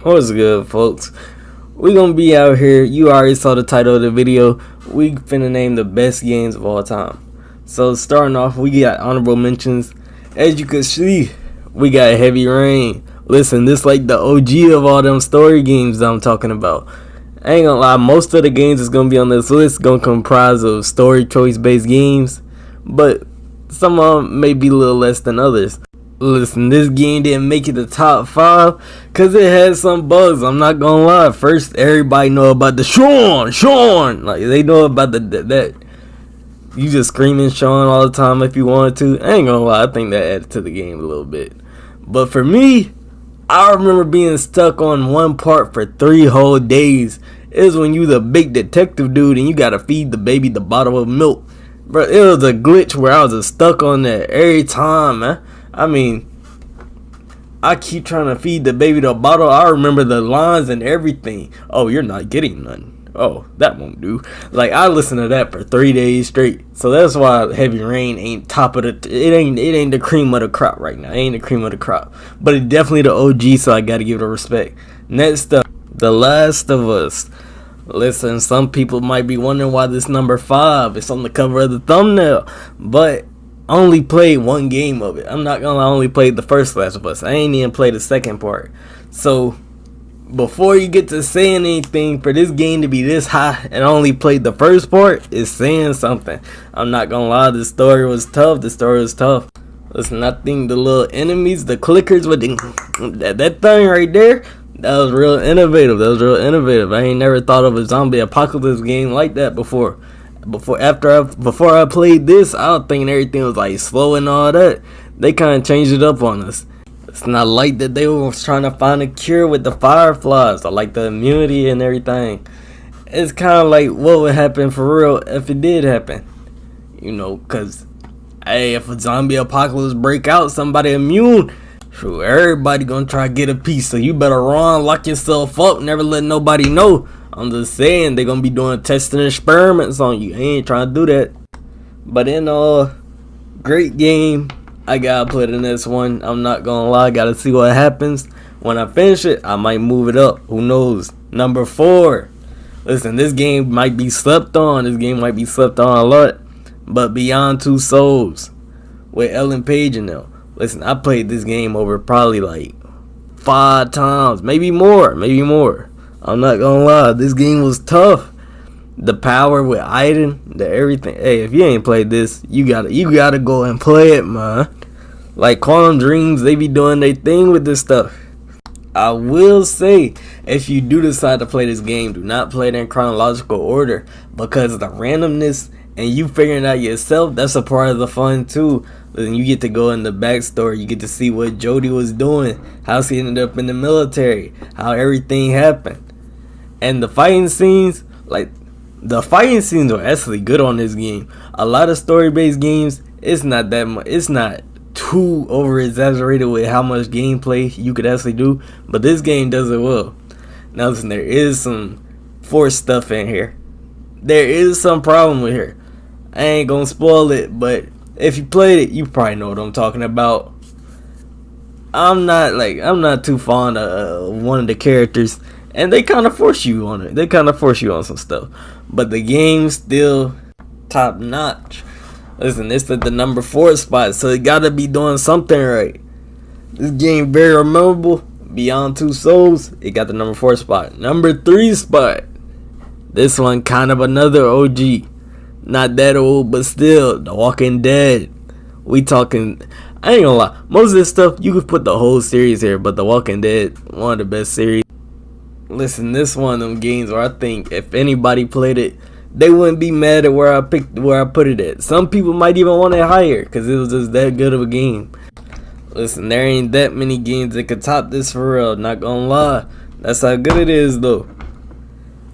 What's good, folks? We gonna be out here. You already saw the title of the video. We finna name the best games of all time. So starting off, we got honorable mentions. As you can see, we got Heavy Rain. Listen, this like the OG of all them story games that I'm talking about. I ain't gonna lie, most of the games that's gonna be on this list gonna comprise of story choice based games, but some of them may be a little less than others. Listen, this game didn't make it the top 5 because it had some bugs. I'm not gonna lie. First, everybody know about the Sean. Like, they know about that. You just screaming Sean all the time if you wanted to. I ain't gonna lie. I think that added to the game a little bit. But for me, I remember being stuck on one part for 3 whole days. It was when you the big detective dude and you gotta feed the baby the bottle of milk. Bro, it was a glitch where I was just stuck on that every time, man. I mean, I keep trying to feed the baby the bottle. I remember the lines and everything. Oh, you're not getting none. Oh, that won't do. Like, I listened to that for 3 days straight. So that's why Heavy Rain ain't top of the. It ain't the cream of the crop right now. It ain't the cream of the crop. But it definitely the OG. So I gotta give it a respect. Next up, The Last of Us. Listen, some people might be wondering why this number 5 is on the cover of the thumbnail, but I only played one game of it. I'm not gonna lie, I only played the first Last of Us. I ain't even played the second part. So, before you get to saying anything, for this game to be this high and I only played the first part is saying something. I'm not gonna lie, the story was tough. Listen, I think the little enemies, the clickers with that thing right there, that was real innovative. I ain't never thought of a zombie apocalypse game like that before. Before I played this, I was thinking everything was like slow and all that. They kind of changed it up on us. It's not like that they were trying to find a cure with the fireflies or like the immunity and everything. It's kind of like what would happen for real if it did happen. You know, cause hey, if a zombie apocalypse break out, somebody immune, sure, everybody gonna try to get a piece. So you better run, lock yourself up, never let nobody know. I'm just saying, they're gonna be doing testing experiments on you. I ain't trying to do that. But in all, great game. I gotta play the next one. I'm not gonna lie, gotta see what happens. When I finish it, I might move it up. Who knows? Number 4. Listen, this game might be slept on. A lot. But Beyond Two Souls with Ellen Page in them. Listen, I played this game over probably like 5 times, maybe more. I'm not gonna lie, this game was tough. The power with Aiden, the everything. Hey, if you ain't played this, you gotta go and play it, man. Like Quantum Dreams, they be doing their thing with this stuff. I will say, if you do decide to play this game, do not play it in chronological order, because the randomness and you figuring it out yourself, that's a part of the fun too. And you get to go in the backstory, you get to see what Jodie was doing, how she ended up in the military, how everything happened. And the fighting scenes, were actually good on this game. A lot of story-based games, it's not that much. It's not too over-exaggerated with how much gameplay you could actually do, but this game does it well. Now listen, there is some forced stuff in here. There is some problem with here. I ain't gonna spoil it, but if you played it, you probably know what I'm talking about. I'm not too fond of one of the characters, and they kind of force you on it. They kind of force you on some stuff, but the game's still top notch. Listen, it's at the number 4 spot, so it gotta be doing something right. This game very memorable. Beyond Two Souls, it got the number 4 spot. Number 3 spot. This one kind of another OG. Not that old, but still, The Walking Dead. We talking, I ain't gonna lie, most of this stuff, you could put the whole series here, but The Walking Dead, one of the best series. Listen, this one of them games where I think if anybody played it, they wouldn't be mad at where I put it at. Some people might even want it higher, because it was just that good of a game. Listen, there ain't that many games that could top this for real, not gonna lie. That's how good it is though.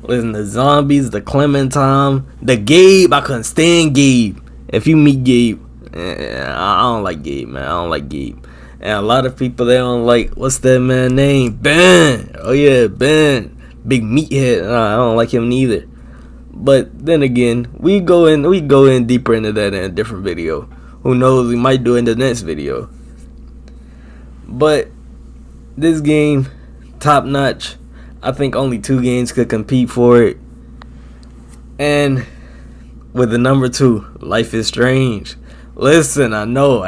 Listen, the zombies, the Clementine, the Gabe. I couldn't stand Gabe. If you meet Gabe, I don't like Gabe, man. I don't like Gabe. And a lot of people, they don't like, what's that man name? Ben. Oh yeah, Ben. Big meathead. I don't like him neither. But then again, we go in deeper into that in a different video. Who knows? We might do it in the next video. But this game, top notch. I think only 2 games could compete for it. And with the number 2, Life is Strange. Listen, I know.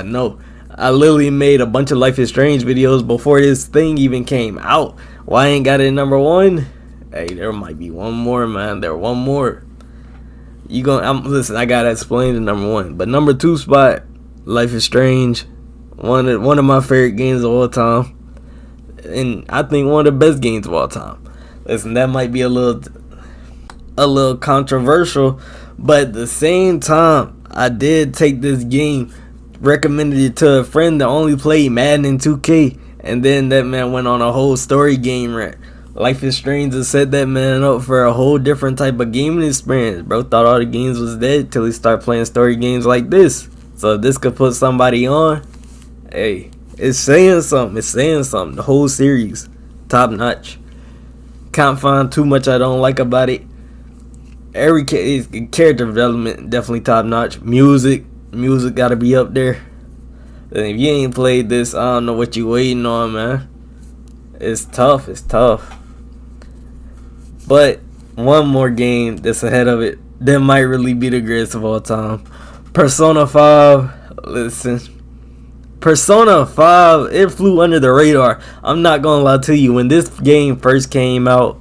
I literally made a bunch of Life is Strange videos before this thing even came out. Why I ain't got it number 1? Hey, there might be one more, man. There one more. Listen, I gotta explain the number 1. But number 2 spot, Life is Strange. One of my favorite games of all time. And I think one of the best games of all time. Listen, that might be a little controversial, but at the same time, I did take this game, recommended it to a friend that only played Madden and 2K, and then that man went on a whole story game rant. Life is Strange has set that man up for a whole different type of gaming experience. Bro thought all the games was dead till he started playing story games like this. So if this could put somebody on, hey, it's saying something. The whole series, top notch. Can't find too much I don't like about it. Every character development definitely top notch. Music gotta be up there. And if you ain't played this, I don't know what you waiting on, man. It's tough. But one more game that's ahead of it that might really be the greatest of all time. Persona 5. Listen, Persona 5, it flew under the radar. I'm not gonna lie to you. When this game first came out,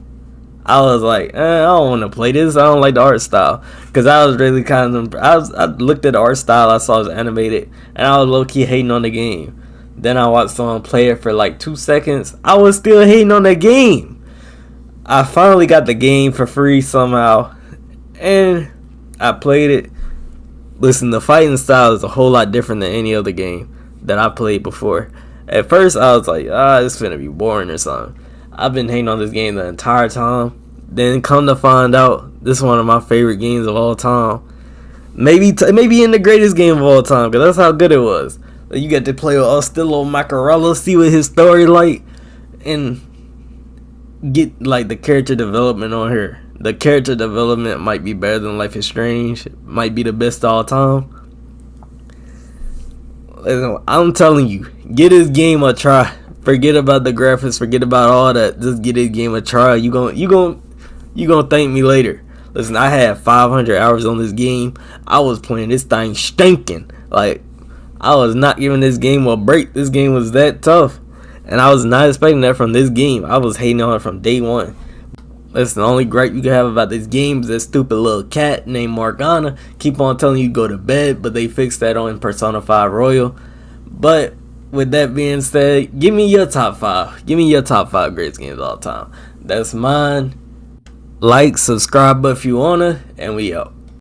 I was like, I don't want to play this. I don't like the art style. Because I was really kind of, I looked at the art style I saw it was animated, and I was low-key hating on the game. Then I watched someone play it for like 2 seconds. I was still hating on the game. I finally got the game for free somehow, and I played it. Listen, the fighting style is a whole lot different than any other game that I played before. At first, I was like, this is gonna be boring or something. I've been hating on this game the entire time. Then come to find out, this is one of my favorite games of all time. Maybe in the greatest game of all time, because that's how good it was. You get to play with Ostilo Macarello, see what his story like, and get like the character development on here. The character development might be better than Life is Strange. Might be the best of all time. Listen, I'm telling you, get this game a try. Forget about the graphics. Forget about all that. Just get this game a try. You gonna thank me later. Listen, I had 500 hours on this game. I was playing this thing stinking. Like, I was not giving this game a break. This game was that tough. And I was not expecting that from this game. I was hating on it from day one. Listen, the only gripe you can have about this game is that stupid little cat named Morgana. Keep on telling you to go to bed, but they fixed that on Persona 5 Royal. But with that being said, give me your top 5. Give me your top 5 greatest games of all time. That's mine. Like, subscribe if you wanna, and we out.